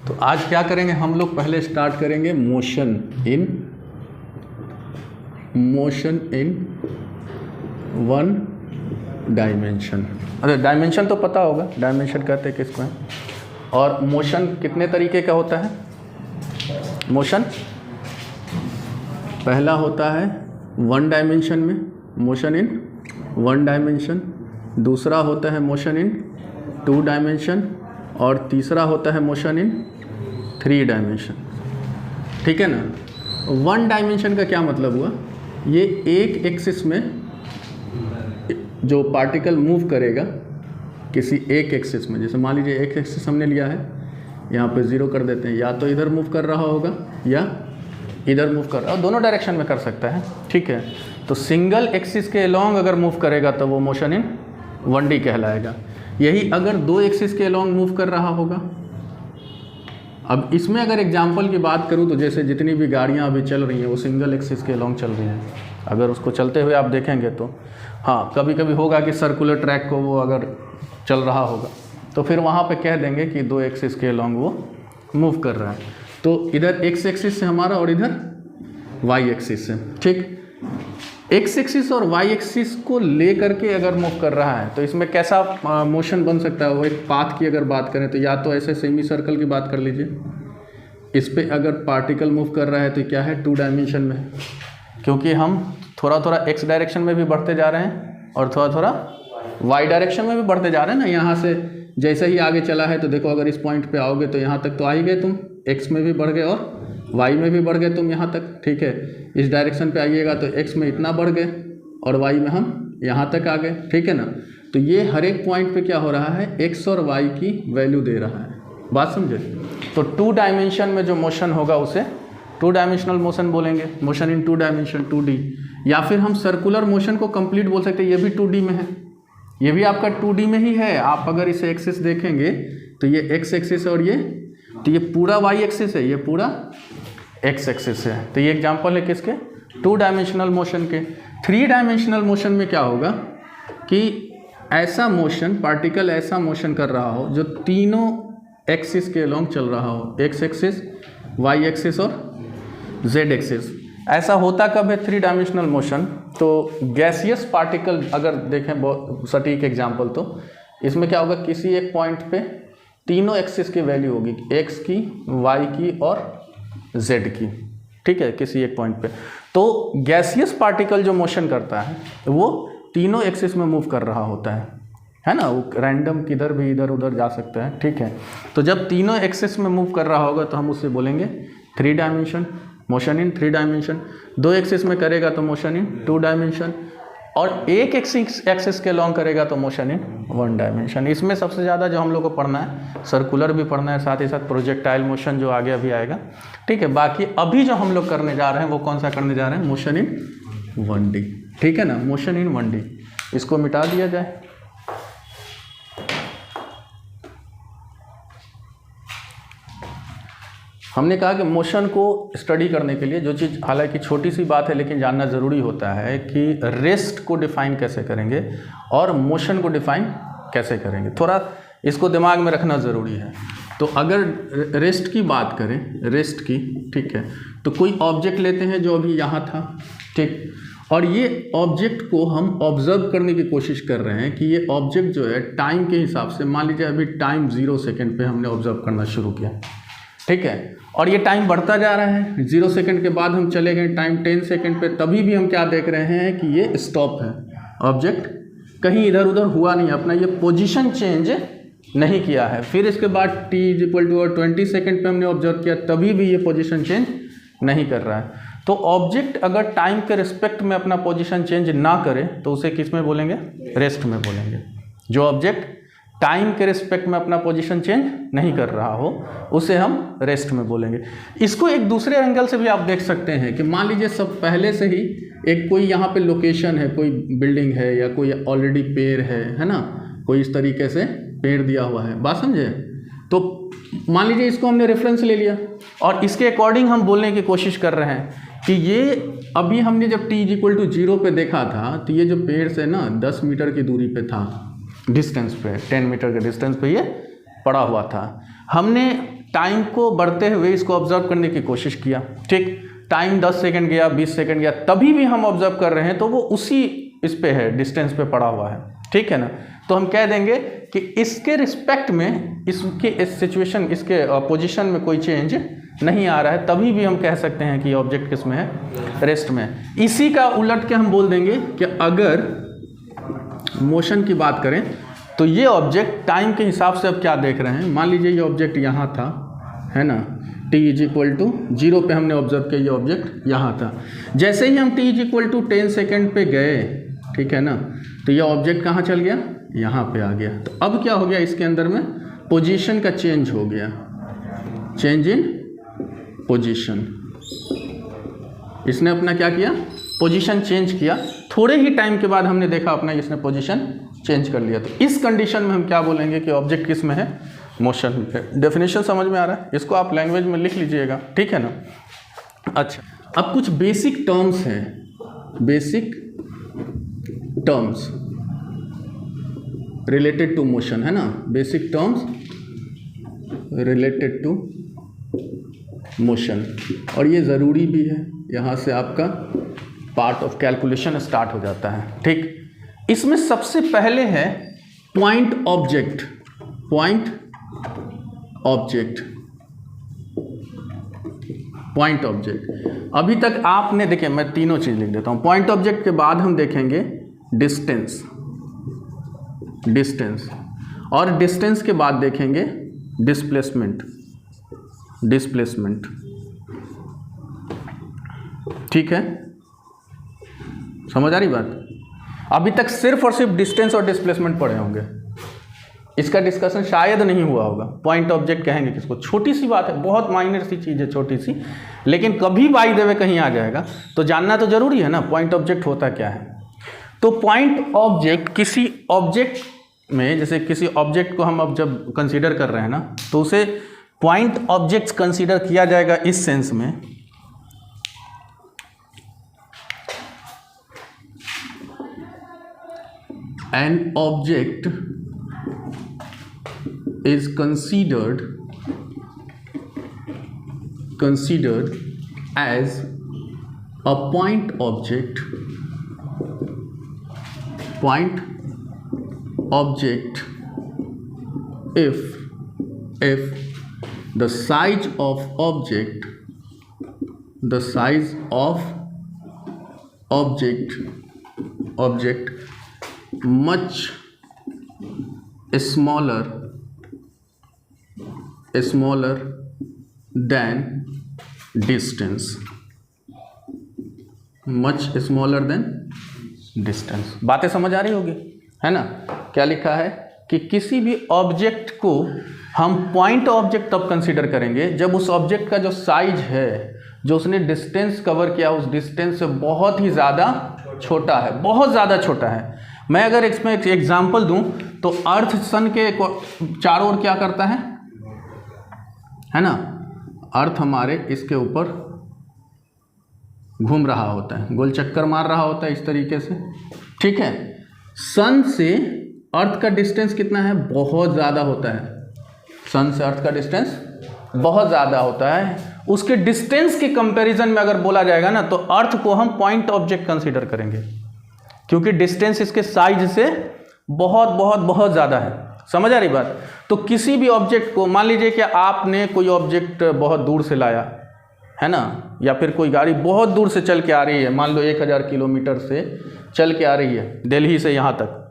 तो आज क्या करेंगे हम लोग, पहले स्टार्ट करेंगे मोशन इन वन डायमेंशन। अरे डायमेंशन तो पता होगा, डायमेंशन कहते हैं किसको है। और मोशन कितने तरीके का होता है? मोशन पहला होता है वन डायमेंशन में, मोशन इन वन डायमेंशन। दूसरा होता है मोशन इन टू डायमेंशन, और तीसरा होता है मोशन इन थ्री डायमेंशन। ठीक है ना। वन डायमेंशन का क्या मतलब हुआ? ये एक एक्सिस में जो पार्टिकल मूव करेगा किसी एक एक्सिस में, जैसे मान लीजिए एक एक्सिस हमने लिया है, यहाँ पे ज़ीरो कर देते हैं, या तो इधर मूव कर रहा होगा या इधर मूव कर रहा है, दोनों डायरेक्शन में कर सकता है। ठीक है। तो सिंगल एक्सिस के अलोंग अगर मूव करेगा तो वो मोशन इन 1D कहलाएगा। यही अगर दो एक्सिस के अलोंग मूव कर रहा होगा। अब इसमें अगर एग्जांपल की बात करूं तो जैसे जितनी भी गाड़ियां अभी चल रही हैं वो सिंगल एक्सिस के अलोंग चल रही हैं। अगर उसको चलते हुए आप देखेंगे तो हाँ, कभी कभी होगा कि सर्कुलर ट्रैक को वो अगर चल रहा होगा तो फिर वहाँ पे कह देंगे कि दो एक्सिस के अलोंग वो मूव कर रहा है। तो इधर एक्स एक्सिस से हमारा और इधर वाई एक्सिस से। ठीक। एक्स एक्सिस और वाई एक्सिस को ले करके अगर मूव कर रहा है तो इसमें कैसा मोशन बन सकता है? वो एक पाथ की अगर बात करें तो या तो ऐसे सेमी सर्कल की बात कर लीजिए, इस पे अगर पार्टिकल मूव कर रहा है तो क्या है, टू डायमेंशन में, क्योंकि हम थोड़ा थोड़ा एक्स डायरेक्शन में भी बढ़ते जा रहे हैं और थोड़ा थोड़ा वाई डायरेक्शन में भी बढ़ते जा रहे हैं ना। यहाँ से जैसे ही आगे चला है तो देखो, अगर इस पॉइंट पे आओगे तो यहाँ तक तो आ ही गए तुम, एक्स में भी बढ़ गए और वाई में भी बढ़ गए तुम यहाँ तक। ठीक है। इस डायरेक्शन पे आइएगा तो एक्स में इतना बढ़ गए और वाई में हम यहाँ तक आ गए। ठीक है ना। तो ये हर एक पॉइंट पे क्या हो रहा है, एक्स और वाई की वैल्यू दे रहा है। बात समझे? तो टू डायमेंशन में जो मोशन होगा उसे टू डायमेंशनल मोशन बोलेंगे, motion in two dimension 2D। या फिर हम सर्कुलर मोशन को कंप्लीट बोल सकते हैं, ये भी 2D में है, ये भी आपका 2D में ही है। आप अगर इसे एक्सिस देखेंगे तो ये एक्स एक्सिस और ये, तो ये पूरा वाई एक्सिस है, ये पूरा एक्स एक्सिस है। तो ये एग्जांपल है किसके, टू डायमेंशनल मोशन के। थ्री डायमेंशनल मोशन में क्या होगा कि ऐसा मोशन, पार्टिकल ऐसा मोशन कर रहा हो जो तीनों एक्सिस के अलोंग चल रहा हो, एक्स एक्सिस, वाई एक्सिस और जेड एक्सिस। ऐसा होता कब है थ्री डायमेंशनल मोशन? तो गैसियस पार्टिकल अगर देखें, बहुत सटीक एग्जांपल, तो इसमें क्या होगा, किसी एक पॉइंट पे तीनों एक्सिस की वैल्यू होगी, एक्स की, वाई की और जेड की। ठीक है, किसी एक पॉइंट पे। तो गैसियस पार्टिकल जो मोशन करता है वो तीनों एक्सिस में मूव कर रहा होता है ना। वो रैंडम किधर भी इधर उधर जा सकता है। ठीक है। तो जब तीनों एक्सिस में मूव कर रहा होगा तो हम उससे बोलेंगे three dimension, motion in three dimension. दो एक्सिस में करेगा तो मोशन इन टू डायमेंशन, और एक एक्सिस के लॉन्ग करेगा तो मोशन इन वन डायमेंशन। इसमें सबसे ज़्यादा जो हम लोग को पढ़ना है, सर्कुलर भी पढ़ना है, साथ ही साथ प्रोजेक्टाइल मोशन जो आगे अभी आएगा। ठीक है। बाकी अभी जो हम लोग करने जा रहे हैं वो कौन सा करने जा रहे हैं, मोशन इन 1D। ठीक है ना, मोशन इन 1D। इसको मिटा दिया जाए। हमने कहा कि मोशन को स्टडी करने के लिए जो चीज़, हालांकि छोटी सी बात है लेकिन जानना ज़रूरी होता है कि रेस्ट को डिफ़ाइन कैसे करेंगे और मोशन को डिफ़ाइन कैसे करेंगे, थोड़ा इसको दिमाग में रखना ज़रूरी है। तो अगर रेस्ट की बात करें, रेस्ट की, ठीक है, तो कोई ऑब्जेक्ट लेते हैं जो अभी यहाँ था, ठीक, और ये ऑब्जेक्ट को हम ऑब्जर्व करने की कोशिश कर रहे हैं कि ये ऑब्जेक्ट जो है टाइम के हिसाब से, मान लीजिए अभी टाइम 0 सेकेंड पे हमने ऑब्जर्व करना शुरू किया। ठीक है। और ये टाइम बढ़ता जा रहा है, 0 सेकेंड के बाद हम चले गए टाइम 10 सेकेंड पे, तभी भी हम क्या देख रहे हैं कि ये स्टॉप है, ऑब्जेक्ट कहीं इधर उधर हुआ नहीं, अपना ये पोजीशन चेंज नहीं किया है। फिर इसके बाद t = 20 सेकेंड पे हमने ऑब्जर्व किया, तभी भी ये पोजीशन चेंज नहीं कर रहा है। तो ऑब्जेक्ट अगर टाइम के रिस्पेक्ट में अपना पोजीशन चेंज ना करे तो उसे किस में बोलेंगे, रेस्ट में बोलेंगे। जो ऑब्जेक्ट टाइम के रिस्पेक्ट में अपना पोजीशन चेंज नहीं कर रहा हो उसे हम रेस्ट में बोलेंगे। इसको एक दूसरे एंगल से भी आप देख सकते हैं कि मान लीजिए सब पहले से ही एक कोई यहाँ पे लोकेशन है, कोई बिल्डिंग है या कोई ऑलरेडी पेड़ है ना, कोई इस तरीके से पेड़ दिया हुआ है, बात समझे। तो मान लीजिए इसको हमने रेफरेंस ले लिया और इसके अकॉर्डिंग हम बोलने की कोशिश कर रहे हैं कि ये अभी हमने जब t = 0 पे देखा था तो ये जो पेड़ से ना 10 मीटर की दूरी पे था, डिस्टेंस पे, 10 मीटर के डिस्टेंस पे ये पड़ा हुआ था। हमने टाइम को बढ़ते हुए इसको ऑब्जर्व करने की कोशिश किया, ठीक, टाइम 10 सेकंड गया, 20 सेकंड गया, तभी भी हम ऑब्जर्व कर रहे हैं तो वो उसी इस पे है, डिस्टेंस पे पड़ा हुआ है, ठीक है ना। तो हम कह देंगे कि इसके रिस्पेक्ट में इसके इस सिचुएशन, इसके पोजीशन में कोई चेंज नहीं आ रहा है, तभी भी हम कह सकते हैं कि ऑब्जेक्ट किस में है, रेस्ट में है। इसी का उलट के हम बोल देंगे कि अगर मोशन की बात करें तो ये ऑब्जेक्ट टाइम के हिसाब से अब क्या देख रहे हैं, मान लीजिए ये ऑब्जेक्ट यहाँ था, है ना, t = 0 पे हमने ऑब्जर्व किया, ये ऑब्जेक्ट यहाँ था। जैसे ही हम t = 10 सेकेंड पे गए, ठीक है ना, तो ये ऑब्जेक्ट कहाँ चल गया, यहाँ पे आ गया। तो अब क्या हो गया, इसके अंदर में पोजीशन का चेंज हो गया, चेंज इन पोजीशन। इसने अपना क्या किया, पोजीशन चेंज किया। थोड़े ही टाइम के बाद हमने देखा अपना इसने पोजीशन चेंज कर लिया। तो इस कंडीशन में हम क्या बोलेंगे कि ऑब्जेक्ट किस में है, मोशन पे। डेफिनेशन समझ में आ रहा है, इसको आप लैंग्वेज में लिख लीजिएगा, ठीक है ना। अच्छा, अब कुछ बेसिक टर्म्स हैं, basic terms related to motion, है ना, basic terms related to motion, और ये ज़रूरी भी है, यहाँ से आपका पार्ट ऑफ कैलकुलेशन स्टार्ट हो जाता है, ठीक। इसमें सबसे पहले है point object, point object, point object. अभी तक आपने देखिए, मैं तीनों चीज लिख देता हूं। पॉइंट ऑब्जेक्ट के बाद हम देखेंगे डिस्टेंस, डिस्टेंस, और डिस्टेंस के बाद देखेंगे डिस्प्लेसमेंट, डिस्प्लेसमेंट, ठीक है, समझ आ रही बात। अभी तक सिर्फ और सिर्फ डिस्टेंस और डिस्प्लेसमेंट पढ़े होंगे, इसका डिस्कशन शायद नहीं हुआ होगा। पॉइंट ऑब्जेक्ट कहेंगे किसको, छोटी सी बात है, बहुत माइनर सी चीज़ है, छोटी सी, लेकिन कभी बाय द वे कहीं आ जाएगा तो जानना तो जरूरी है ना, पॉइंट ऑब्जेक्ट होता क्या है। तो पॉइंट ऑब्जेक्ट किसी ऑब्जेक्ट में, जैसे किसी ऑब्जेक्ट को हम अब जब कंसीडर कर रहे हैं ना, तो उसे पॉइंट ऑब्जेक्ट्स कंसीडर किया जाएगा इस सेंस में an object is considered as a point object if the size of object much smaller than distance, much smaller than distance। बातें समझ आ रही होगी, है ना। क्या लिखा है कि किसी भी ऑब्जेक्ट को हम पॉइंट ऑब्जेक्ट तब कंसीडर करेंगे जब उस ऑब्जेक्ट का जो साइज है, जो उसने डिस्टेंस कवर किया, उस डिस्टेंस से बहुत ही ज़्यादा छोटा है, बहुत ज़्यादा छोटा है। मैं अगर इसमें एक एग्जाम्पल दूं तो अर्थ सन के चारों ओर क्या करता है ना, अर्थ हमारे इसके ऊपर घूम रहा होता है, गोल चक्कर मार रहा होता है इस तरीके से, ठीक है। सन से अर्थ का डिस्टेंस कितना है, बहुत ज़्यादा होता है, सन से अर्थ का डिस्टेंस बहुत ज़्यादा होता है। उसके डिस्टेंस के कंपैरिजन में अगर बोला जाएगा ना, तो अर्थ को हम पॉइंट ऑब्जेक्ट कंसीडर करेंगे, क्योंकि डिस्टेंस इसके साइज से बहुत बहुत बहुत ज़्यादा है। समझ आ रही बात। तो किसी भी ऑब्जेक्ट को, मान लीजिए कि आपने कोई ऑब्जेक्ट बहुत दूर से लाया है ना, या फिर कोई गाड़ी बहुत दूर से चल के आ रही है, मान लो 1000 किलोमीटर से चल के आ रही है दिल्ली से यहाँ तक,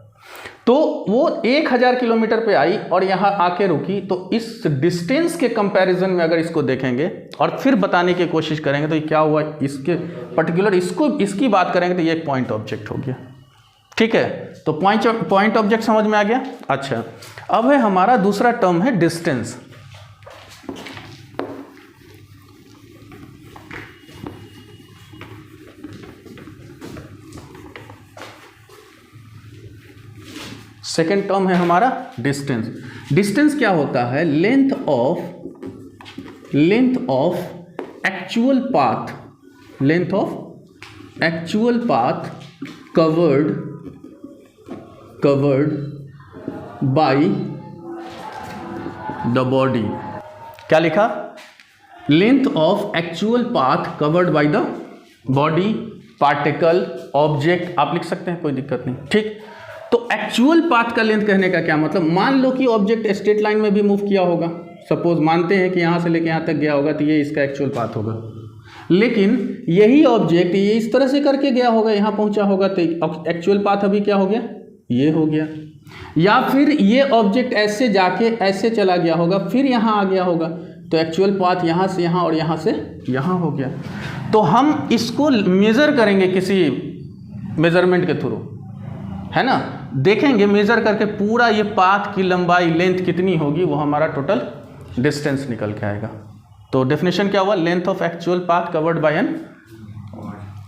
तो वो 1000 किलोमीटर पे आई और यहाँ आके रुकी, तो इस डिस्टेंस के कंपैरिजन में अगर इसको देखेंगे और फिर बताने की कोशिश करेंगे तो ये क्या हुआ, इसके पर्टिकुलर इसकी बात करेंगे तो ये एक पॉइंट ऑब्जेक्ट हो गया, ठीक है। तो पॉइंट ऑब्जेक्ट समझ में आ गया। अच्छा, अब है हमारा दूसरा टर्म है डिस्टेंस। सेकेंड टर्म है हमारा डिस्टेंस। डिस्टेंस क्या होता है, length of actual path covered by the body. क्या लिखा? Length of actual path covered by the body, particle, object, आप लिख सकते हैं, कोई दिक्कत नहीं, ठीक। तो एक्चुअल पाथ का लेंथ कहने का क्या मतलब? मान लो कि ऑब्जेक्ट स्ट्रेट लाइन में भी मूव किया होगा, सपोज मानते हैं कि यहाँ से लेके यहाँ तक गया होगा, तो ये इसका एक्चुअल पाथ होगा। लेकिन यही ऑब्जेक्ट ये इस तरह से करके गया होगा, यहाँ पहुँचा होगा, तो एक्चुअल पाथ अभी क्या हो गया? ये हो गया। या फिर ये ऑब्जेक्ट ऐसे जाके ऐसे चला गया होगा, फिर यहाँ आ गया होगा, तो एक्चुअल पाथ यहाँ से यहाँ और यहाँ से यहाँ हो गया। तो हम इसको मेज़र करेंगे किसी मेज़रमेंट के थ्रू, है ना, देखेंगे मेज़र करके पूरा ये पाथ की लंबाई, लेंथ कितनी होगी, वो हमारा टोटल डिस्टेंस निकल के आएगा। तो डेफिनेशन क्या हुआ? Length of actual path covered by an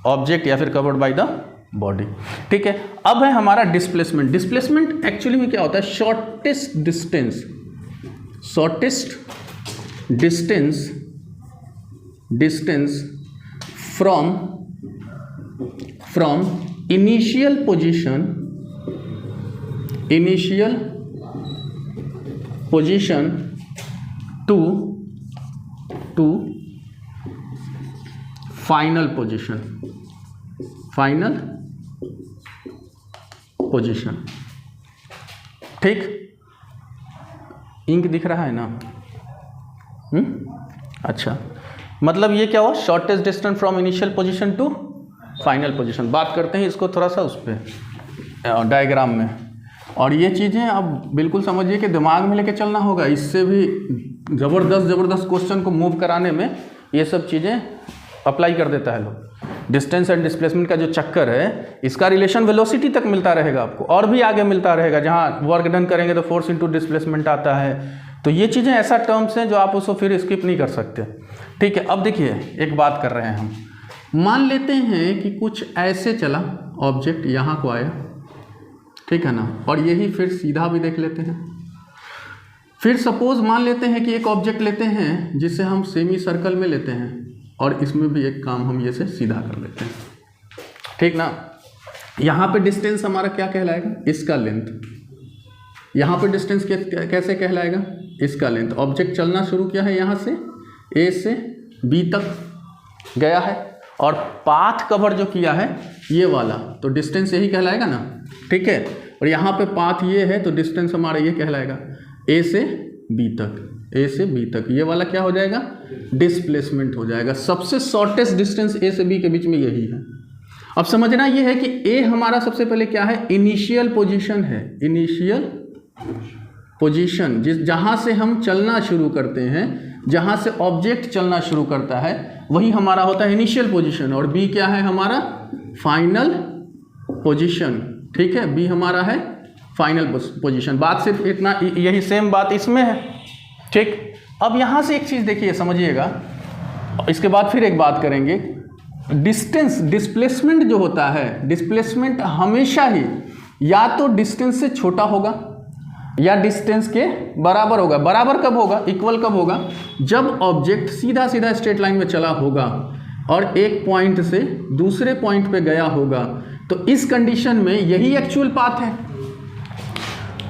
object या फिर कवर्ड बाय द बॉडी, ठीक है। अब है हमारा डिस्प्लेसमेंट। डिस्प्लेसमेंट एक्चुअली में क्या होता है? Shortest distance, shortest distance from initial position to final position, ठीक। इंक दिख रहा है ना? अच्छा, मतलब ये क्या हुआ? Shortest distance from initial position to final position. बात करते हैं इसको थोड़ा सा उस पर डायग्राम में, और ये चीज़ें अब बिल्कुल समझिए कि दिमाग में लेके चलना होगा। इससे भी ज़बरदस्त क्वेश्चन को मूव कराने में ये सब चीज़ें अप्लाई कर देता है लोग। डिस्टेंस एंड डिस्प्लेसमेंट का जो चक्कर है, इसका रिलेशन वेलोसिटी तक मिलता रहेगा आपको, और भी आगे मिलता रहेगा। जहाँ वर्क डन करेंगे तो फोर्स इंटू डिस्प्लेसमेंट आता है। तो ये चीज़ें ऐसा टर्म्स हैं जो आप उसको फिर स्किप नहीं कर सकते, ठीक है। अब देखिए, एक बात कर रहे हैं हम, मान लेते हैं कि कुछ ऐसे चला ऑब्जेक्ट, यहाँ को आया, ठीक है ना, और यही फिर सीधा भी देख लेते हैं। फिर सपोज मान लेते हैं कि एक ऑब्जेक्ट लेते हैं जिसे हम सेमी सर्कल में लेते हैं, और इसमें भी एक काम हम ये से सीधा कर लेते हैं, ठीक ना। यहाँ पे डिस्टेंस हमारा क्या कहलाएगा? इसका लेंथ। यहाँ पे डिस्टेंस कैसे कहलाएगा? इसका लेंथ। ऑब्जेक्ट चलना शुरू किया है यहाँ से, ए से बी तक गया है, और पाथ कवर जो किया है ये वाला, तो डिस्टेंस यही कहलाएगा ना, ठीक है। और यहाँ पे पाथ ये है, तो डिस्टेंस हमारा ये कहलाएगा ए से बी तक, ए से बी तक। ये वाला क्या हो जाएगा? डिस्प्लेसमेंट हो जाएगा। सबसे शॉर्टेस्ट डिस्टेंस ए से बी के बीच में यही है। अब समझना ये है कि ए हमारा सबसे पहले क्या है? इनिशियल पोजीशन है। इनिशियल पोजीशन, जहाँ से हम चलना शुरू करते हैं, जहाँ से ऑब्जेक्ट चलना शुरू करता है, वही हमारा होता है इनिशियल पोजीशन। और बी क्या है हमारा? फाइनल पोजीशन, ठीक है। बी हमारा है फाइनल पोजीशन। बात सिर्फ इतना, यही सेम बात इसमें है, ठीक। अब यहाँ से एक चीज़ देखिए, समझिएगा, इसके बाद फिर एक बात करेंगे। डिस्टेंस, डिस्प्लेसमेंट जो होता है, डिस्प्लेसमेंट हमेशा ही या तो डिस्टेंस से छोटा होगा या डिस्टेंस के बराबर होगा। बराबर कब होगा? इक्वल कब होगा? जब ऑब्जेक्ट सीधा सीधा स्ट्रेट लाइन में चला होगा और एक पॉइंट से दूसरे पॉइंट पे गया होगा, तो इस कंडीशन में यही एक्चुअल पाथ है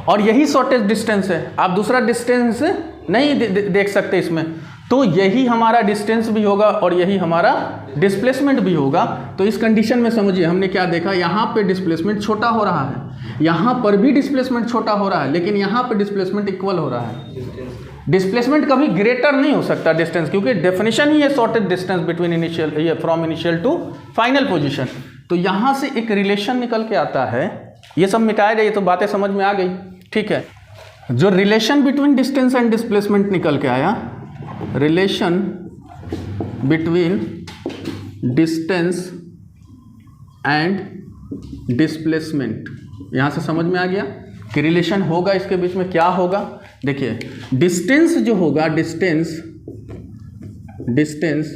और यही शॉर्टेस्ट डिस्टेंस है। आप दूसरा डिस्टेंस नहीं देख सकते इसमें, तो यही हमारा डिस्टेंस भी होगा और यही हमारा डिस्प्लेसमेंट भी होगा। तो इस कंडीशन में समझिए हमने क्या देखा, यहाँ पे डिस्प्लेसमेंट छोटा हो रहा है, यहाँ पर भी डिस्प्लेसमेंट छोटा हो रहा है, लेकिन यहाँ पे डिस्प्लेसमेंट इक्वल हो रहा है। डिस्प्लेसमेंट कभी ग्रेटर नहीं हो सकता डिस्टेंस, क्योंकि डेफिनेशन ही है शॉर्टेस्ट डिस्टेंस बिटवीन इनिशियल, ये from initial to final position. तो यहाँ से एक रिलेशन निकल के आता है। ये सब मिटाया जाए तो बातें समझ में आ गई, ठीक है। जो relation between distance and displacement निकल के आया, relation between distance and displacement, यहाँ से समझ में आ गया कि रिलेशन होगा इसके बीच में। क्या होगा? देखिए, डिस्टेंस जो होगा, डिस्टेंस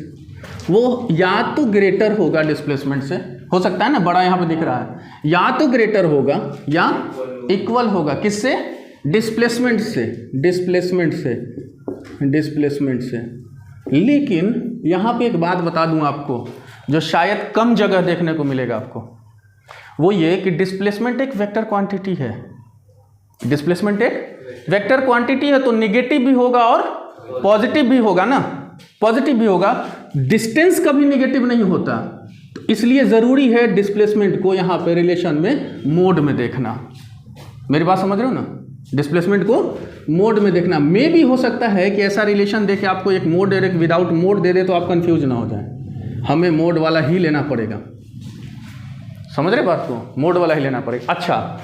वो या तो ग्रेटर होगा डिस्प्लेसमेंट से, हो सकता है ना, बड़ा यहाँ पे दिख रहा है, या तो ग्रेटर होगा या इक्वल होगा। किससे? डिस्प्लेसमेंट से। लेकिन यहाँ पे एक बात बता दूं आपको, जो शायद कम जगह देखने को मिलेगा आपको, वो ये कि डिस्प्लेसमेंट एक वेक्टर क्वांटिटी है। डिस्प्लेसमेंट एक वेक्टर क्वांटिटी है, तो निगेटिव भी होगा और पॉजिटिव भी होगा ना, पॉजिटिव भी होगा, डिस्टेंस कभी नेगेटिव नहीं होता। तो इसलिए ज़रूरी है डिस्प्लेसमेंट को यहाँ पे रिलेशन में मोड में देखना। मेरी बात समझ रहे हो ना, डिस्प्लेसमेंट को मोड में देखना। मे भी हो सकता है कि ऐसा रिलेशन देके आपको एक मोड और एक विदाउट मोड दे दे तो आप कंफ्यूज ना हो जाए, हमें मोड वाला ही लेना पड़ेगा। समझ रहे बात को, मोड वाला ही लेना पड़ेगा। अच्छा,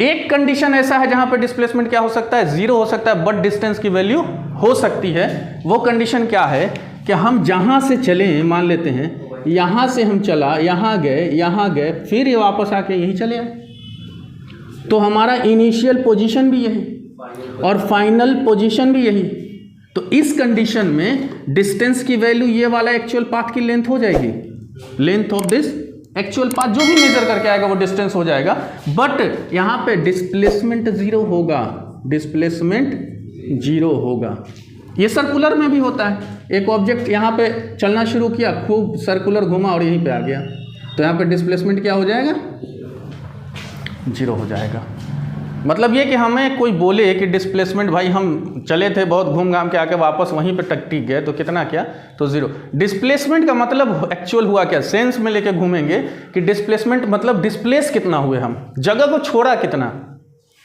एक कंडीशन ऐसा है जहां पे डिस्प्लेसमेंट क्या हो सकता है, जीरो हो सकता है, बट डिस्टेंस की वैल्यू हो सकती है। वो कंडीशन क्या है कि हम जहां से चले, मान लेते हैं यहां से हम चला, यहां गए, फिर ये वापस आके यहीं चले आए, तो हमारा इनिशियल पोजीशन भी यही और फाइनल पोजीशन भी यही। तो इस कंडीशन में डिस्टेंस की वैल्यू ये वाला एक्चुअल पाथ की लेंथ हो जाएगी, length of this actual path जो भी मेजर करके आएगा वो डिस्टेंस हो जाएगा। बट यहां पे डिस्प्लेसमेंट जीरो होगा, डिस्प्लेसमेंट जीरो होगा। ये सर्कुलर में भी होता है, एक ऑब्जेक्ट यहां पे चलना शुरू किया, खूब सर्कुलर घुमा और यहीं पे आ गया, तो यहां पे डिस्प्लेसमेंट क्या हो जाएगा, जीरो हो जाएगा। मतलब ये कि हमें कोई बोले कि डिस्प्लेसमेंट भाई हम चले थे बहुत घूम घाम के आके वापस वहीं पे टिक गए तो कितना क्या, तो जीरो। डिस्प्लेसमेंट का मतलब एक्चुअल हुआ क्या, सेंस में लेके घूमेंगे कि डिस्प्लेसमेंट मतलब डिस्प्लेस कितना हुए, हम जगह को छोड़ा कितना।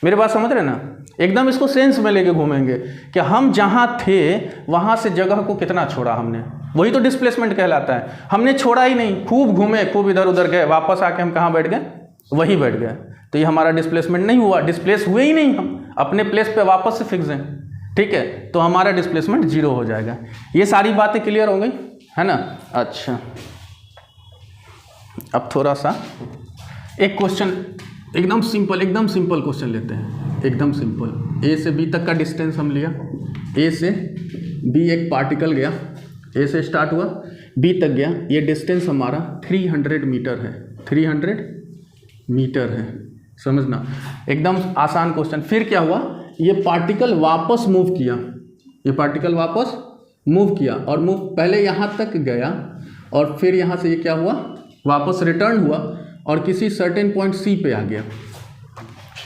मेरी बात समझ रहे ना, एकदम इसको सेंस में लेके घूमेंगे कि हम जहाँ थे वहाँ से जगह को कितना छोड़ा हमने, वही तो डिस्प्लेसमेंट कहलाता है। हमने छोड़ा ही नहीं, खूब घूमे, खूब इधर उधर गए, वापस आके हम कहाँ बैठ गए, वहीं बैठ गए, तो ये हमारा डिस्प्लेसमेंट नहीं हुआ, डिस्प्लेस हुए ही नहीं, हम अपने प्लेस पे वापस से फिक्स हैं, ठीक है, तो हमारा डिस्प्लेसमेंट जीरो हो जाएगा। ये सारी बातें क्लियर हो गई है ना। अच्छा, अब थोड़ा सा एक क्वेश्चन एकदम सिंपल क्वेश्चन लेते हैं, एकदम सिंपल। ए से बी तक का डिस्टेंस हम लिया, ए से बी एक पार्टिकल गया, ए से स्टार्ट हुआ बी तक गया, ये डिस्टेंस हमारा 300 मीटर है, 300 मीटर है, समझना, एकदम आसान क्वेश्चन। फिर क्या हुआ, ये पार्टिकल वापस मूव किया, ये पार्टिकल वापस मूव किया और मूव पहले यहाँ तक गया और फिर यहाँ से ये क्या हुआ, वापस रिटर्न हुआ और किसी सर्टेन पॉइंट सी पे आ गया,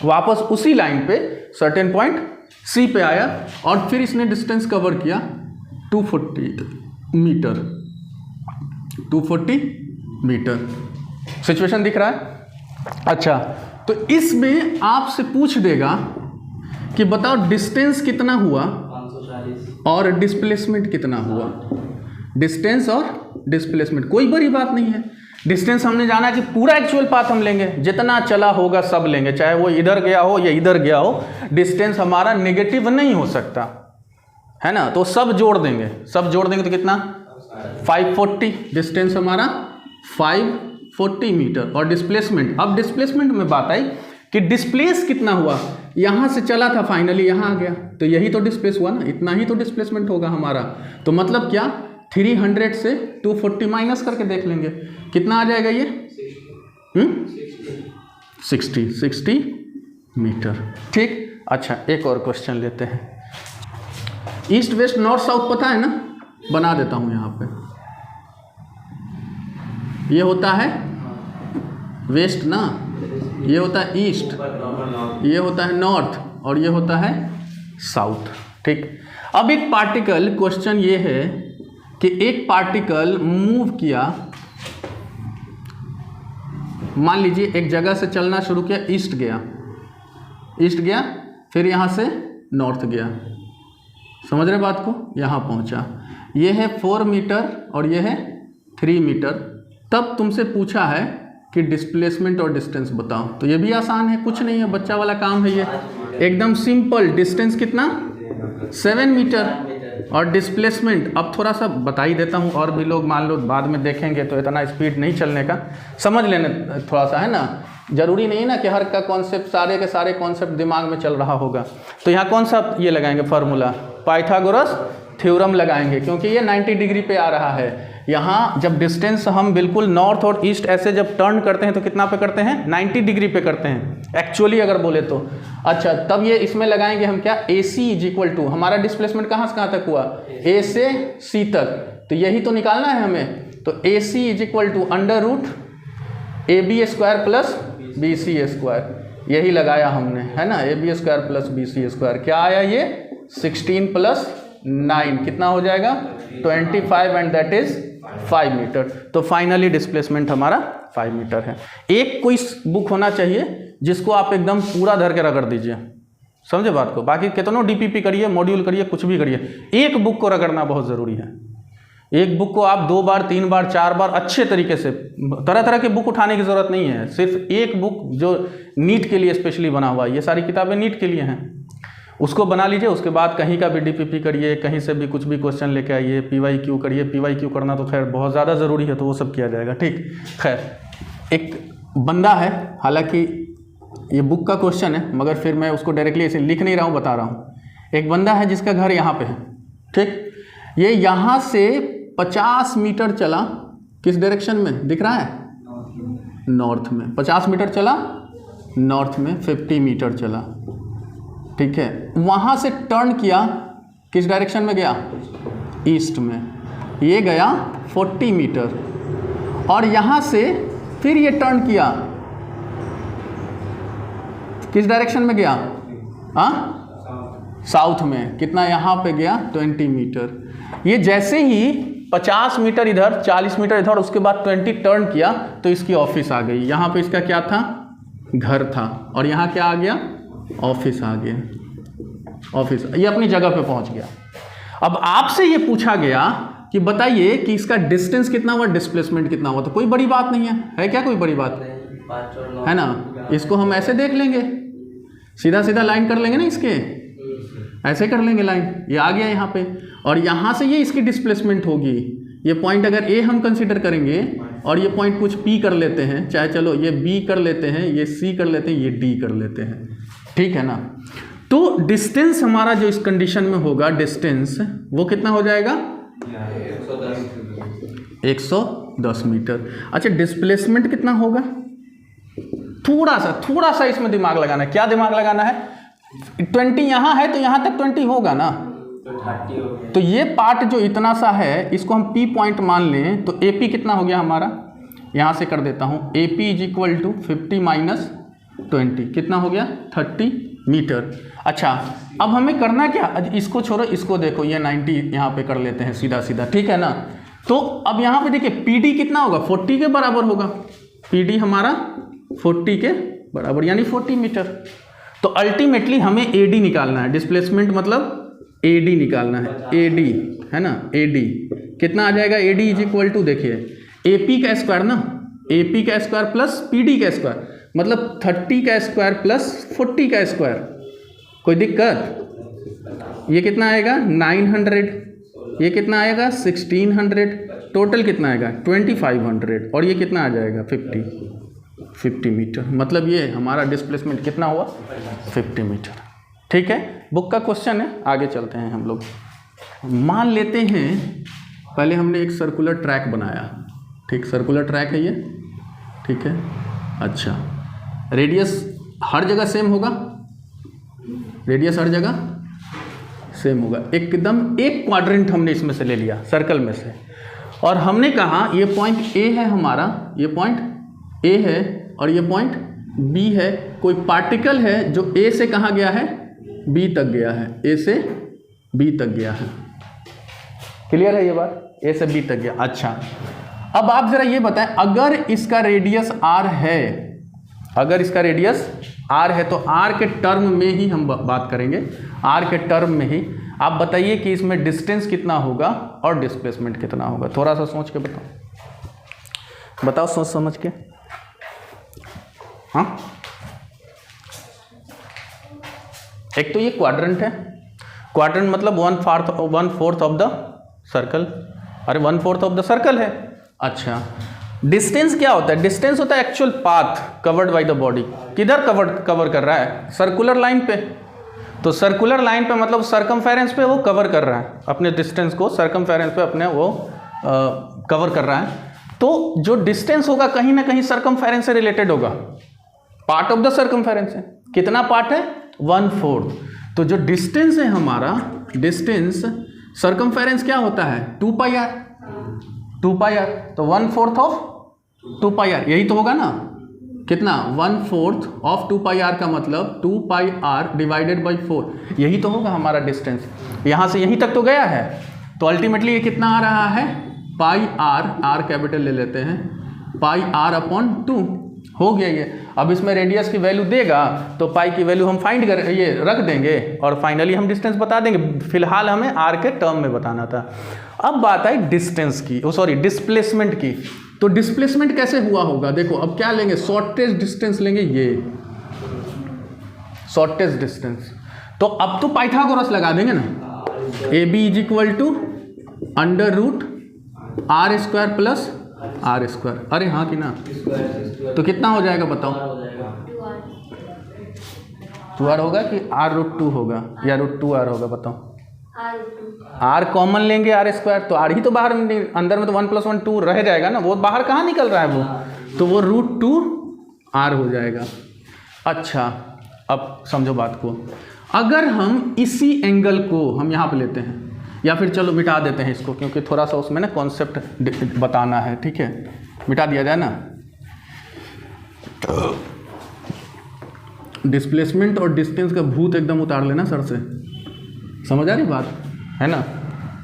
वापस उसी लाइन पे सर्टेन पॉइंट सी पे आया और फिर इसने डिस्टेंस कवर किया 240 मीटर, 240 मीटर। सिचुएशन दिख रहा है। अच्छा, तो इसमें आपसे पूछ देगा कि बताओ डिस्टेंस कितना हुआ 540 और डिस्प्लेसमेंट कितना हुआ। डिस्टेंस और डिस्प्लेसमेंट कोई बड़ी बात नहीं है। डिस्टेंस हमने जाना है कि पूरा एक्चुअल पाथ हम लेंगे, जितना चला होगा सब लेंगे, चाहे वो इधर गया हो या इधर गया हो, डिस्टेंस हमारा नेगेटिव नहीं हो सकता है ना, तो सब जोड़ देंगे, सब जोड़ देंगे तो कितना 540, डिस्टेंस हमारा 540 मीटर। और डिस्प्लेसमेंट, अब डिस्प्लेसमेंट में बात आई कि डिस्प्लेस कितना हुआ, यहाँ से चला था फाइनली यहाँ आ गया, तो यही तो डिस्प्लेस हुआ ना, इतना ही तो डिस्प्लेसमेंट होगा हमारा। तो मतलब क्या 300 से 240 माइनस करके देख लेंगे कितना आ जाएगा ये 60 मीटर, ठीक। अच्छा, एक और क्वेश्चन लेते हैं। ईस्ट वेस्ट नॉर्थ साउथ पता है ना, बना देता हूँ यहाँ पे। ये होता है वेस्ट ना, ये होता है ईस्ट, ये होता है नॉर्थ और ये होता है साउथ, ठीक। अब एक पार्टिकल, क्वेश्चन ये है कि एक पार्टिकल मूव किया, मान लीजिए एक जगह से चलना शुरू किया, ईस्ट गया, फिर यहाँ से नॉर्थ गया, समझ रहे बात को, यहाँ पहुँचा, ये है 4 मीटर और ये है 3 मीटर। तब तुमसे पूछा है कि डिस्प्लेसमेंट और डिस्टेंस बताओ, तो ये भी आसान है, कुछ नहीं है, बच्चा वाला काम है ये, एकदम सिंपल। डिस्टेंस कितना 7 मीटर और डिस्प्लेसमेंट, अब थोड़ा सा बता ही देता हूँ, और भी लोग मान लो बाद में देखेंगे तो इतना स्पीड नहीं चलने का, समझ लेने थोड़ा सा, है ना। जरूरी नहीं है ना कि हर का कॉन्सेप्ट, सारे के सारे कॉन्सेप्ट दिमाग में चल रहा होगा। तो यहाँ कौन सा ये लगाएंगे फार्मूला, पाइथागोरस थ्योरम लगाएंगे, क्योंकि ये 90 डिग्री पे आ रहा है। यहाँ जब डिस्टेंस हम बिल्कुल नॉर्थ और ईस्ट ऐसे जब टर्न करते हैं तो कितना पे करते हैं, 90 डिग्री पे करते हैं एक्चुअली अगर बोले तो। अच्छा, तब ये इसमें लगाएंगे हम क्या, ए सी इज इक्वल टू, हमारा डिस्प्लेसमेंट कहाँ से कहाँ तक हुआ, ए से सी तक, तो यही तो निकालना है हमें। तो A C is equal to under root A B square plus B C square, यही लगाया हमने, है ना, A B square plus B C square, क्या आया ये 16 प्लस 9 कितना हो जाएगा 25 एंड दैट इज 5 मीटर। तो फाइनली डिस्प्लेसमेंट हमारा 5 मीटर है। एक कोई बुक होना चाहिए जिसको आप एकदम पूरा धर के रगड़ दीजिए, समझे बात को। बाकी कितनों डीपीपी करिए, मॉड्यूल करिए, कुछ भी करिए, एक बुक को रगड़ना बहुत ज़रूरी है। एक बुक को आप 2 बार 3 बार 4 बार अच्छे तरीके से, तरह तरह के बुक उठाने की ज़रूरत नहीं है, सिर्फ एक बुक जो नीट के लिए स्पेशली बना हुआ है, ये सारी किताबें नीट के लिए हैं, उसको बना लीजिए। उसके बाद कहीं का भी डीपीपी करिए, कहीं से भी कुछ भी क्वेश्चन लेके आइए, पीवाईक्यू करिए। पीवाईक्यू करना तो खैर बहुत ज़्यादा ज़रूरी है, तो वो सब किया जाएगा, ठीक। खैर एक बंदा है, हालांकि ये बुक का क्वेश्चन है मगर फिर मैं उसको डायरेक्टली ऐसे लिख नहीं रहा हूँ, बता रहा हूँ। एक बंदा है जिसका घर यहाँ पे है, ठीक। ये यहाँ से 50 मीटर चला, किस डायरेक्शन में दिख रहा है, नॉर्थ में। 50 मीटर चला नॉर्थ में, 50 मीटर चला, ठीक है। वहाँ से टर्न किया, किस डायरेक्शन में गया, ईस्ट में। ये गया 40 मीटर और यहाँ से फिर ये टर्न किया, किस डायरेक्शन में गया, साउथ में। कितना यहाँ पे गया 20 मीटर। ये जैसे ही 50 मीटर इधर 40 मीटर इधर, उसके बाद 20 टर्न किया तो इसकी ऑफिस आ गई। यहाँ पे इसका क्या था, घर था, और यहाँ क्या आ गया, ऑफिस आ गया, ऑफिस। ये अपनी जगह पे पहुँच गया। अब आपसे ये पूछा गया कि बताइए कि इसका डिस्टेंस कितना हुआ, डिस्प्लेसमेंट कितना हुआ। तो कोई बड़ी बात नहीं है क्या, कोई बड़ी बात है ना। इसको हम ऐसे देख लेंगे, सीधा सीधा लाइन कर लेंगे ना, इसके ऐसे कर लेंगे लाइन। ये आ गया यहाँ पे, और यहाँ से ये इसकी डिस्प्लेसमेंट होगी। ये पॉइंट अगर ए हम कंसीडर करेंगे और ये पॉइंट कुछ पी कर लेते हैं, चाहे चलो ये बी कर लेते हैं, ये सी कर लेते हैं, ये डी कर लेते हैं, ठीक है ना। तो डिस्टेंस हमारा जो इस कंडीशन में होगा, डिस्टेंस वो कितना हो जाएगा 110 मीटर। अच्छा, डिस्प्लेसमेंट कितना होगा, थोड़ा सा इसमें दिमाग लगाना है। क्या दिमाग लगाना है, 20 यहाँ है तो यहाँ तक 20 होगा ना, तो ये पार्ट जो इतना सा है इसको हम P पॉइंट मान लें, तो AP कितना हो गया हमारा, यहाँ से कर देता हूँ। AP is equal to 50 minus 20, कितना हो गया 30 मीटर। अच्छा, अब हमें करना क्या, इसको छोड़ो, इसको देखो, ये 90 यहाँ पे कर लेते हैं सीधा सीधा, ठीक है ना। तो अब यहाँ पे देखिए PD कितना होगा, 40 के बराबर होगा। PD हमारा 40 के बराबर, यानी 40 मीटर। तो अल्टीमेटली हमें AD निकालना है, डिस्प्लेसमेंट मतलब AD निकालना है, AD है ना। AD कितना आ जाएगा, AD इज इक्वल टू, देखिए AP का स्क्वायर ना, AP का स्क्वायर प्लस PD का स्क्वायर, मतलब 30 का स्क्वायर प्लस 40 का स्क्वायर। कोई दिक्कत, ये कितना आएगा 900, ये कितना आएगा 1600, टोटल कितना आएगा 2500, और ये कितना आ जाएगा 50 मीटर। मतलब ये हमारा डिस्प्लेसमेंट कितना हुआ 50 मीटर, ठीक है। बुक का क्वेश्चन है, आगे चलते हैं हम लोग। मान लेते हैं पहले हमने एक सर्कुलर ट्रैक बनाया, ठीक, सर्कुलर ट्रैक है ये, ठीक है। अच्छा, रेडियस हर जगह सेम होगा, रेडियस हर जगह सेम होगा एकदम। एक क्वाड्रेंट हमने इसमें से ले लिया, सर्कल में से, और हमने कहा ये पॉइंट ए है हमारा, ये पॉइंट ए है और ये पॉइंट बी है। कोई पार्टिकल है जो ए से कहाँ गया है, बी तक गया है, ए से बी तक गया है। क्लियर है ये बात, ए से बी तक गया। अच्छा, अब आप जरा ये बताएं, अगर इसका रेडियस आर है, अगर इसका रेडियस आर है, तो आर के टर्म में ही हम बात करेंगे, आर के टर्म में ही। आप बताइए कि इसमें डिस्टेंस कितना होगा और डिस्प्लेसमेंट कितना होगा। थोड़ा सा सोच के बताओ, बताओ सोच समझ के। हाँ, एक तो ये क्वाड्रेंट है, क्वाड्रेंट मतलब 1/4 ऑफ द सर्कल, अरे 1/4 ऑफ द सर्कल है। अच्छा, डिस्टेंस क्या होता है, डिस्टेंस होता है actual path covered by the body. किधर कवर कर रहा है, सर्कुलर लाइन पे। तो सर्कुलर लाइन पे मतलब सर्कमफेरेंस पे वो कवर कर रहा है अपने डिस्टेंस को, सर्कमफेरेंस पे अपने वो कवर कर रहा है। तो जो डिस्टेंस होगा कहीं ना कहीं सर्कमफेरेंस से रिलेटेड होगा, पार्ट ऑफ द सर्कमफेरेंस है। कितना पार्ट है, 1/4। तो जो डिस्टेंस है हमारा, डिस्टेंस सर्कमफेरेंस क्या होता है 2πr, 2πr, तो 1/4 ऑफ 2πr, यही तो होगा ना। कितना 1/4 ऑफ 2 पाई आर का मतलब 2 पाई आर डिवाइडेड बाई 4, यही तो होगा हमारा डिस्टेंस, यहाँ से यहीं तक तो गया है। तो अल्टीमेटली ये कितना आ रहा है पाई आर कैपिटल ले लेते हैं, पाई आर अपॉन 2 हो गया ये। अब इसमें रेडियस की वैल्यू देगा तो पाई की वैल्यू हम फाइंड कर ये रख देंगे और फाइनली हम डिस्टेंस बता देंगे। फिलहाल हमें आर के टर्म में बताना था। अब बात आई डिस्टेंस की, डिस्प्लेसमेंट की। तो डिस्प्लेसमेंट कैसे हुआ होगा, देखो अब क्या लेंगे, शॉर्टेस्ट डिस्टेंस लेंगे, ये शॉर्टेस्ट डिस्टेंस। तो अब तो पाइथागोरस लगा देंगे ना, A B is equal to under root r square plus r square, अरे हाँ कि ना, तो कितना हो जाएगा बताओ, 2r होगा कि r√2 होगा या √2r होगा बताओ। r कॉमन लेंगे आर स्क्वायर, तो r ही तो बाहर, अंदर में तो 1 + 1 2 रह जाएगा ना, वो बाहर कहाँ निकल रहा है वो, तो वो √2r हो जाएगा। अच्छा अब समझो बात को, अगर हम इसी एंगल को हम यहाँ पे लेते हैं, या फिर चलो मिटा देते हैं इसको, क्योंकि थोड़ा सा उसमें ना कॉन्सेप्ट बताना है, ठीक है, मिटा दिया जाए ना। डिस्प्लेसमेंट और डिस्टेंस का भूत एकदम उतार लेना सर से, समझ आ रही बात है ना,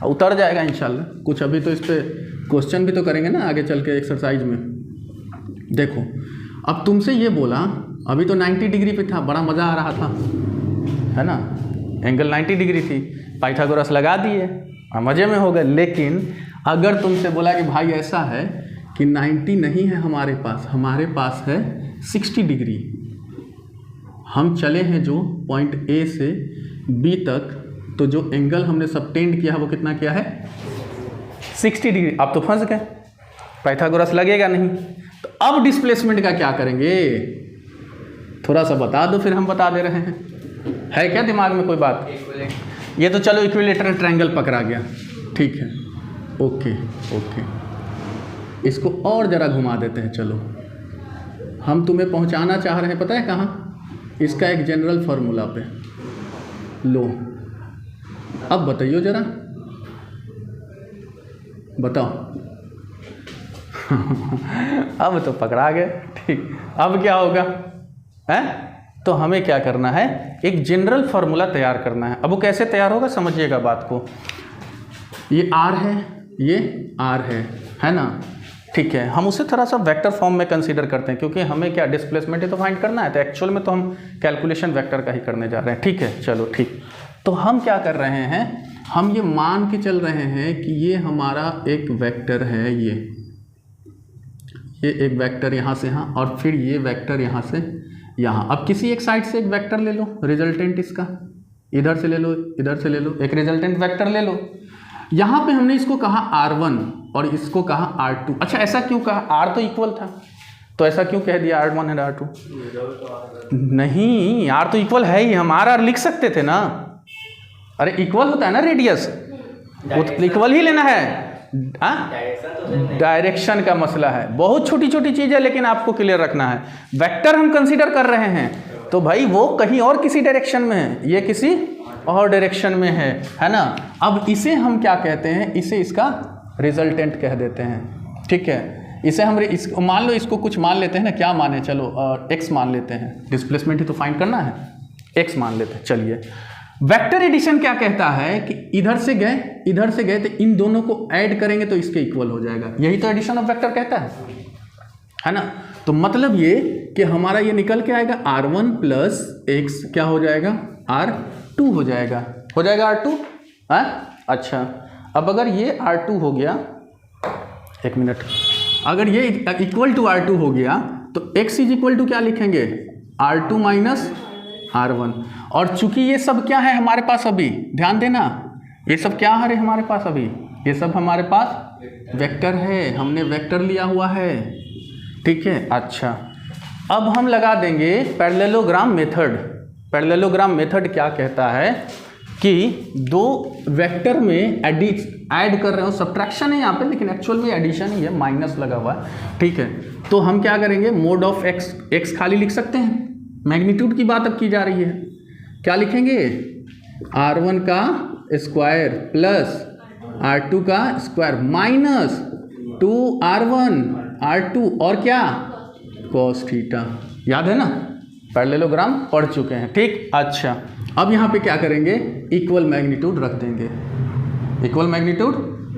उतर जाएगा इंशाल्लाह। कुछ अभी तो इस पर क्वेश्चन भी तो करेंगे ना आगे चल के एक्सरसाइज में। देखो अब तुमसे ये बोला, अभी तो 90 डिग्री पे था, बड़ा मज़ा आ रहा था, है ना, एंगल 90 डिग्री थी, पाइथागोरस लगा दिए, मज़े में हो गए। लेकिन अगर तुमसे बोला कि भाई ऐसा है कि 90 नहीं है हमारे पास है 60 डिग्री, हम चले हैं जो पॉइंट ए से बी तक, तो जो एंगल हमने सबटेंड किया है वो कितना किया है 60 डिग्री। अब तो फंस गए, पाइथागोरस लगेगा नहीं। तो अब डिस्प्लेसमेंट का क्या करेंगे, थोड़ा सा बता दो, फिर हम बता दे रहे हैं, है क्या दिमाग में कोई बात। ये तो चलो इक्विलेटरल ट्रायंगल पकड़ा गया, ठीक है, ओके, इसको और ज़रा घुमा देते हैं। चलो हम तुम्हें पहुंचाना चाह रहे हैं, पता है कहाँ, इसका एक जनरल फार्मूला पे। लो अब बताइयो जरा, बताओ। अब तो पकड़ा गए, ठीक। अब क्या होगा, है तो हमें क्या करना है, एक जनरल फार्मूला तैयार करना है। अब वो कैसे तैयार होगा समझिएगा बात को। ये r है, ये r है ना, ठीक है। हम उसे थोड़ा सा वेक्टर फॉर्म में कंसीडर करते हैं, क्योंकि हमें क्या डिस्प्लेसमेंट ही तो फाइंड करना है, तो एक्चुअल में तो हम कैलकुलेशन वेक्टर का ही करने जा रहे हैं, ठीक है। चलो ठीक, तो हम क्या कर रहे हैं, हम ये मान के चल रहे हैं कि ये हमारा एक वेक्टर है, ये एक वेक्टर यहाँ से यहाँ, और फिर ये वेक्टर यहाँ से यहाँ। अब किसी एक साइड से एक वेक्टर ले लो, रिजल्टेंट इसका इधर से ले लो, इधर से ले लो, एक रिजल्टेंट वेक्टर ले लो। यहाँ पे हमने इसको कहा r1 और इसको कहा r2। अच्छा ऐसा क्यों कहा, r तो इक्वल था, तो ऐसा क्यों कह दिया r1 एंड r2? नहीं, r तो इक्वल है ही, हम r लिख सकते थे ना। अरे इक्वल होता है ना रेडियस, इक्वल ही लेना है। डायरेक्शन का मसला है, बहुत छोटी छोटी चीज़ है, लेकिन आपको क्लियर रखना है। वेक्टर हम कंसीडर कर रहे हैं, तो भाई वो कहीं और किसी डायरेक्शन में है, ये किसी और डायरेक्शन में है ना। अब इसे हम क्या कहते हैं, इसे इसका रिजल्टेंट कह देते हैं, ठीक है। इसे हम मान लो इसको कुछ मान लेते हैं ना, क्या माने, चलो x मान लेते हैं, डिस्प्लेसमेंट ही तो फाइंड करना है, x मान लेते हैं। चलिए वेक्टर एडिशन क्या कहता है कि इधर से गए तो इन दोनों को ऐड करेंगे तो इसके इक्वल हो जाएगा, यही तो एडिशन ऑफ वेक्टर कहता है ना। तो मतलब ये कि हमारा ये निकल के आएगा r1 प्लस x क्या हो जाएगा, r2 हो जाएगा r2 है। अच्छा अब अगर ये r2 हो गया, एक मिनट, अगर ये इक्वल टू r2 हो गया तो x इज इक्वल टू क्या लिखेंगे, r2 माइनस r1। और चूंकि ये सब क्या है हमारे पास, अभी ध्यान देना, ये सब क्या है हमारे पास, अभी ये सब हमारे पास वेक्टर है, हमने वेक्टर लिया हुआ है, ठीक है। अच्छा अब हम लगा देंगे पैरेललोग्राम मेथड। पैरेललोग्राम मेथड क्या कहता है कि दो वेक्टर में ऐड कर रहे हो, सब्ट्रैक्शन है यहाँ पे, लेकिन एक्चुअल में एडिशन ही है, माइनस लगा हुआ है, ठीक है। तो हम क्या करेंगे, मोड ऑफ x खाली लिख सकते हैं, मैग्नीट्यूड की बात अब की जा रही है, क्या लिखेंगे, r1 का स्क्वायर प्लस r2 का स्क्वायर माइनस 2r1 r2 और क्या कॉस थीटा, याद है ना, पैरेललोग्राम पढ़ चुके हैं, ठीक। अच्छा, अब यहाँ पे क्या करेंगे, इक्वल मैग्नीट्यूड रख देंगे, इक्वल मैग्नीट्यूड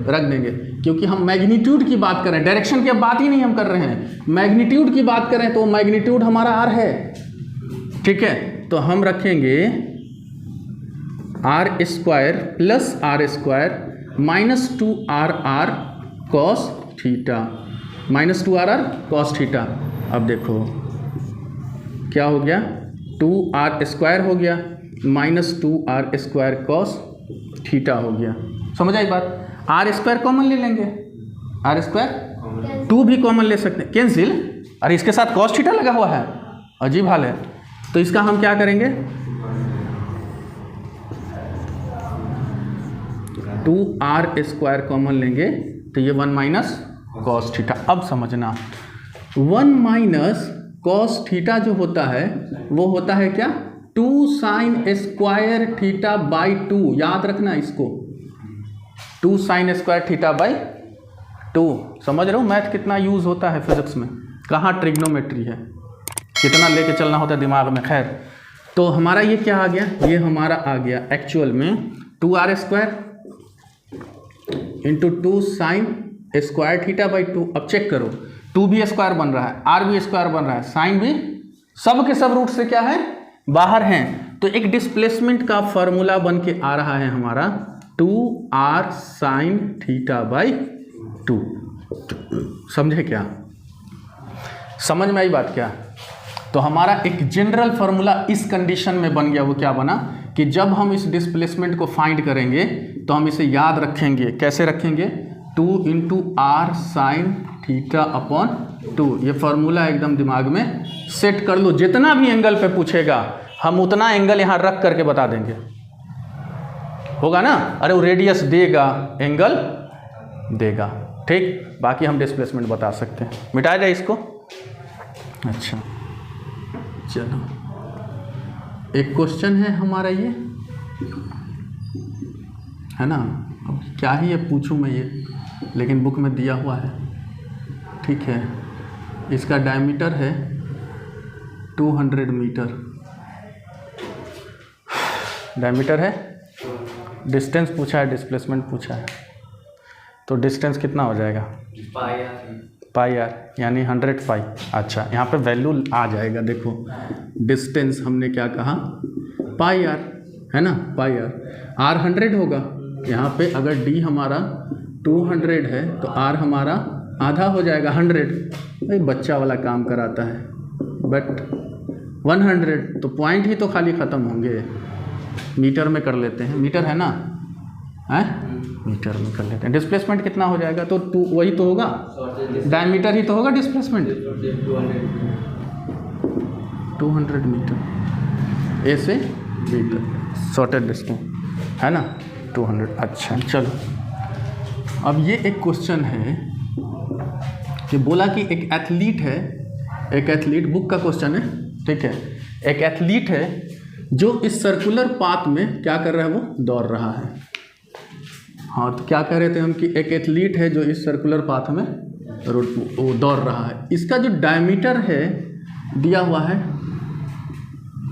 रख देंगे, क्योंकि हम मैग्नीट्यूड की बात कर रहे हैं, डायरेक्शन की अब बात ही नहीं हम कर रहे हैं, मैग्नीट्यूड की बात करें तो मैग्नीट्यूड हमारा आर है, ठीक है। तो हम रखेंगे r square plus r square minus 2RR cos theta, minus 2RR cos theta. अब देखो क्या हो गया, 2R स्क्वायर हो गया minus 2R square cos theta हो गया। समझ आई बात। आर स्क्वायर कॉमन ले लेंगे, आर स्क्वायर 2 भी कॉमन ले सकते हैं, कैंसिल। अरे इसके साथ कॉस थीटा लगा हुआ है, अजीब हाल है। तो इसका हम क्या करेंगे, 2R स्क्वायर कॉमन लेंगे तो ये 1 माइनस कॉस थीटा। अब समझना, 1 माइनस कॉस थीटा जो होता है वो होता है क्या, 2 साइन स्क्वायर थीटा बाई 2, याद रखना इसको, 2 साइन स्क्वायर थीटा बाई 2। समझ रहे हो मैथ कितना यूज होता है फिजिक्स में, कहाँ ट्रिग्नोमेट्री है, कितना लेके चलना होता है दिमाग में। खैर, तो हमारा ये क्या आ गया, ये हमारा आ गया एक्चुअल में 2R square into 2 sine square theta by 2। अब चेक करो, 2 भी स्क्वायर बन रहा है, R भी स्क्वायर बन रहा है, साइन भी, सब के सब रूट से क्या है, बाहर हैं। तो एक डिस्प्लेसमेंट का फॉर्मूला बन के आ रहा है हमारा 2R साइन थीटा बाई 2। समझे क्या, समझ में आई बात क्या। तो हमारा एक जनरल फार्मूला इस कंडीशन में बन गया, वो क्या बना कि जब हम इस डिस्प्लेसमेंट को फाइंड करेंगे तो हम इसे याद रखेंगे, कैसे रखेंगे, 2 into r sine theta upon 2। ये फार्मूला एकदम दिमाग में सेट कर लो, जितना भी एंगल पे पूछेगा हम उतना एंगल यहाँ रख करके बता देंगे, होगा ना। अरे वो रेडियस देगा, एंगल देगा, ठीक। बाकी हम डिस्प्लेसमेंट बता सकते हैं, मिटाया जाए इसको। अच्छा चलो, एक क्वेश्चन है हमारा ये, है ना। अब क्या ही ये पूछूं मैं ये, लेकिन बुक में दिया हुआ है, ठीक है। इसका डायमीटर है 200 मीटर, डायमीटर है, डिस्टेंस पूछा है, डिस्प्लेसमेंट पूछा है, तो डिस्टेंस कितना हो जाएगा, पाई आर, यानी 100 पाई। अच्छा, यहाँ पे वैल्यू आ जाएगा, देखो डिस्टेंस हमने क्या कहा, पाई आर, है ना, पाई आर। आर 100 होगा, यहाँ पे अगर डी हमारा 200 है तो आर हमारा आधा हो जाएगा 100। भाई बच्चा वाला काम कराता है, बट 100 तो पॉइंट ही तो खाली ख़त्म होंगे। मीटर में कर लेते हैं, मीटर है ना, है मीटर में कर लेते हैं। डिस्प्लेसमेंट कितना हो जाएगा, तो 2 वही तो होगा, डायमीटर ही तो होगा डिस्प्लेसमेंट, 200 मीटर, ए से बी तक शॉर्टेड डिस्टेंस, है ना, 200। अच्छा चलो, अब ये एक क्वेश्चन है कि बोला कि एक एथलीट है, एक एथलीट, बुक का क्वेश्चन है, ठीक है। एक एथलीट है जो इस सर्कुलर पाथ में क्या कर रहा है, वो दौड़ रहा है। हाँ, तो क्या कह रहे थे हम कि एक एथलीट है जो इस सर्कुलर पाथ में वो दौड़ रहा है। इसका जो डायमीटर है दिया हुआ है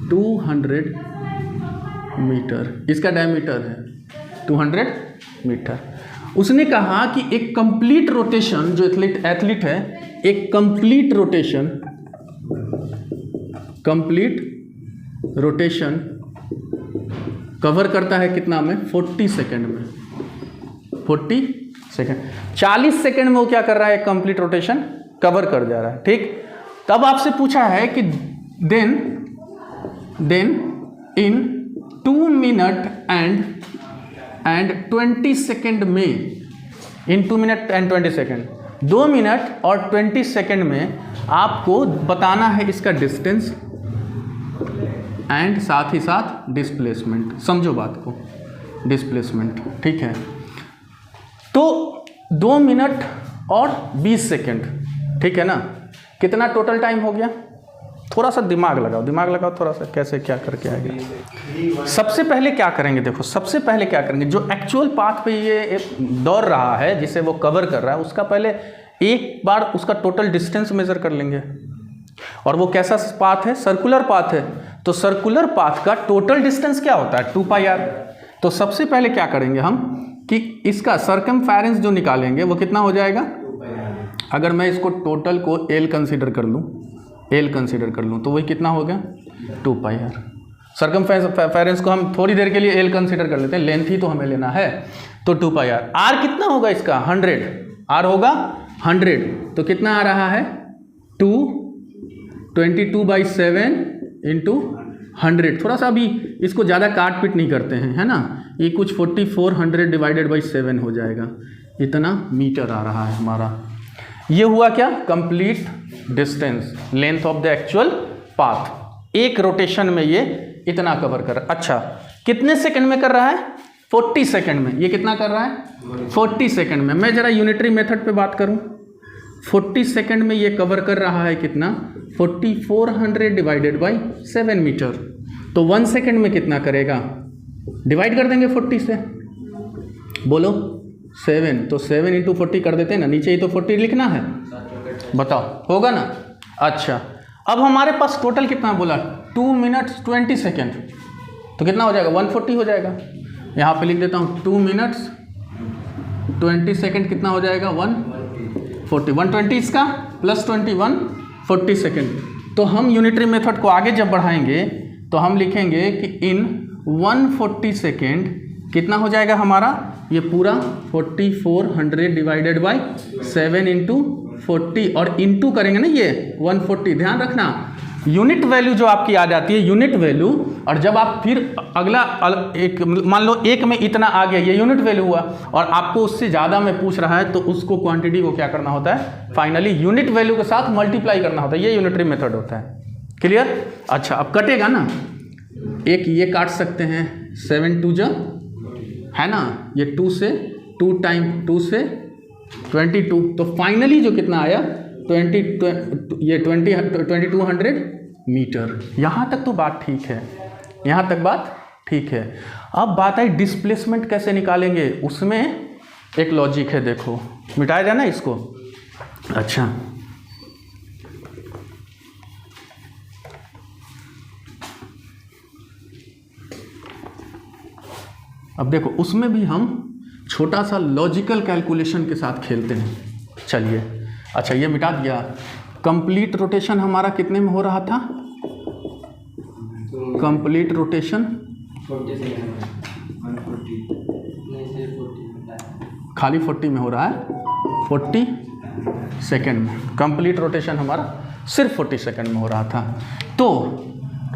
200 मीटर, इसका डायमीटर है 200 मीटर। उसने कहा कि एक कंप्लीट रोटेशन, जो एथलीट है, एक कंप्लीट रोटेशन कवर करता है कितना में, 40 सेकेंड में, 40 सेकेंड, 40 सेकेंड में वो क्या कर रहा है, कंप्लीट रोटेशन कवर कर जा रहा है, ठीक। तब आपसे पूछा है कि then in 2 minute and 20 second में, in 2 minute and 20 second, 2 minute और 20 सेकेंड में आपको बताना है इसका डिस्टेंस एंड साथ ही साथ डिस्प्लेसमेंट। समझो बात को, डिस्प्लेसमेंट, ठीक है। तो 2 मिनट और 20 सेकेंड, ठीक है ना, कितना टोटल टाइम हो गया। थोड़ा सा दिमाग लगाओ थोड़ा सा, कैसे क्या करके आएगा। सबसे पहले क्या करेंगे, देखो सबसे पहले क्या करेंगे, जो एक्चुअल पाथ पे ये दौड़ रहा है, जिसे वो कवर कर रहा है, उसका पहले एक बार उसका टोटल डिस्टेंस मेजर कर लेंगे, और वो कैसा पाथ है? सर्कुलर पाथ है। तो सर्कुलर पाथ का टोटल डिस्टेंस क्या होता है? 2πr। तो सबसे पहले क्या करेंगे हम कि इसका सर्कमफेरेंस जो निकालेंगे वो कितना हो जाएगा? अगर मैं इसको टोटल को L कंसीडर कर लूँ तो वही कितना हो गया? 2πr। सर्कमफेरेंस को हम थोड़ी देर के लिए L कंसीडर कर लेते हैं, लेंथ ही तो हमें लेना है। तो 2πr। r कितना होगा इसका? 100। r होगा 100। तो कितना आ रहा है? 22/7 इंटू 100। थोड़ा सा अभी इसको ज़्यादा काट पीट नहीं करते हैं, है ना। ये कुछ 4400 डिवाइडेड बाई 7 हो जाएगा, इतना मीटर आ रहा है हमारा। ये हुआ क्या? Complete distance, length of the actual path. एक रोटेशन में ये इतना कवर कर रहा है। अच्छा, कितने सेकंड में कर रहा है? 40 सेकंड में। ये कितना कर रहा है? 40 सेकंड में। मैं जरा यूनिटरी मेथड पे बात करूं, 40 सेकंड में ये कवर कर रहा है कितना? 4400 डिवाइडेड बाई 7 मीटर। तो 1 सेकंड में कितना करेगा? डिवाइड कर देंगे 40 से, बोलो 7। तो 7 इंटू 40 कर देते हैं ना, नीचे ही तो 40 लिखना है, बताओ होगा ना। अच्छा, अब हमारे पास टोटल कितना बोला? 2 मिनट्स 20 सेकेंड। तो कितना हो जाएगा? 140 हो जाएगा। यहाँ पे लिख देता हूँ 2 मिनट्स 20 सेकेंड कितना हो जाएगा? 140। 120 इसका प्लस 21 40 सेकेंड। तो हम यूनिटरी मेथड को आगे जब बढ़ाएंगे तो हम लिखेंगे कि इन 140 सेकेंड कितना हो जाएगा हमारा? ये पूरा 4400 डिवाइडेड बाई 7 इंटू 40 और इंटू करेंगे ना ये 140। ध्यान रखना, यूनिट वैल्यू जो आपकी आ जाती है, यूनिट वैल्यू, और जब आप फिर अगला एक मान लो एक में इतना आ गया, ये यूनिट वैल्यू हुआ, और आपको उससे ज़्यादा में पूछ रहा है तो उसको क्वांटिटी को क्या करना होता है? फाइनली यूनिट वैल्यू के साथ मल्टीप्लाई करना होता है। ये यूनिटरी मेथड होता है। क्लियर? अच्छा, अब कटेगा ना, एक ये काट सकते हैं 7 2 जा, है ना, ये 2 से 2 टाइम 2 से 22। तो फाइनली जो कितना आया? 2200 मीटर। यहाँ तक तो बात ठीक है, यहाँ तक बात ठीक है। अब बात आई डिस्प्लेसमेंट कैसे निकालेंगे, उसमें एक लॉजिक है। देखो, मिटाया जाए ना इसको। अच्छा, अब देखो उसमें भी हम छोटा सा लॉजिकल कैलकुलेशन के साथ खेलते हैं। चलिए, अच्छा ये मिटा दिया। कंप्लीट रोटेशन हमारा कितने में हो रहा था? कंप्लीट रोटेशन 40 सेकंड में 140 खाली 40 में हो रहा है, 40 सेकंड में। कंप्लीट रोटेशन हमारा सिर्फ 40 सेकंड में हो रहा था। तो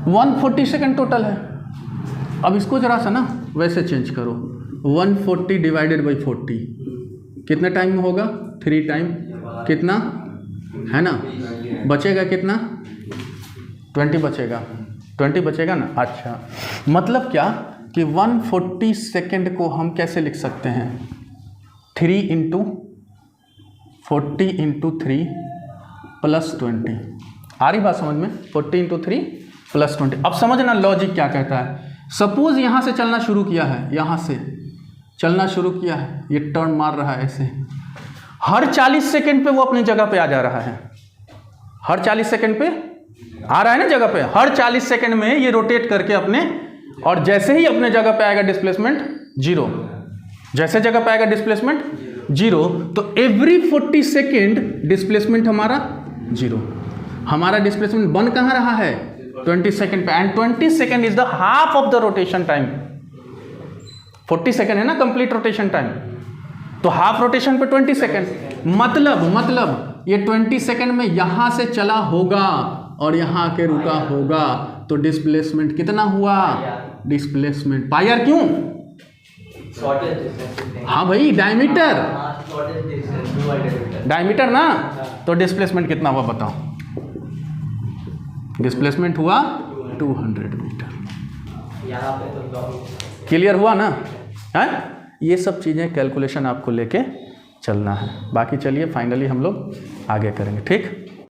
140 सेकंड टोटल है। अब इसको जरा सा ना वैसे चेंज करो, 140 डिवाइडेड बाई 40 कितने टाइम में होगा? 3 टाइम कितना है ना, बचेगा कितना? 20 बचेगा, 20 बचेगा ना। अच्छा, मतलब क्या कि 140 सेकेंड को हम कैसे लिख सकते हैं? 3 इंटू 40 इंटू 3 प्लस 20। आ रही बात समझ में? 40 इंटू 3 प्लस 20। अब समझना लॉजिक क्या कहता है। सपोज यहाँ से चलना शुरू किया है, यहाँ से चलना शुरू किया है, ये टर्न मार रहा है ऐसे, हर 40 सेकेंड पे वो अपनी जगह पे आ जा रहा है। हर 40 सेकेंड पे आ रहा है ना जगह पे, हर 40 सेकेंड में ये रोटेट करके अपने, और जैसे ही अपने जगह पे आएगा डिस्प्लेसमेंट 0, जैसे जगह पे आएगा डिस्प्लेसमेंट 0, तो एवरी 40 सेकेंड डिस्प्लेसमेंट हमारा 0। हमारा डिस्प्लेसमेंट बन कहाँ रहा है? 20 सेकेंड पे, and 20 second is the half of the rotation time. 40 second है ना कंप्लीट रोटेशन टाइम, तो हाफ रोटेशन पे 20 सेकेंड। मतलब ये 20 सेकेंड में यहां से चला होगा और यहां के रुका होगा, तो डिस्प्लेसमेंट कितना हुआ? डिस्प्लेसमेंट पायर क्यों? हाँ भाई, डायमीटर ना, तो डिस्प्लेसमेंट कितना हुआ बताओ? डिस्प्लेसमेंट हुआ 200 मीटर। क्लियर हुआ ना? है, ये सब चीज़ें कैलकुलेशन आपको लेके चलना है। बाकी चलिए फाइनली हम लोग आगे करेंगे, ठीक।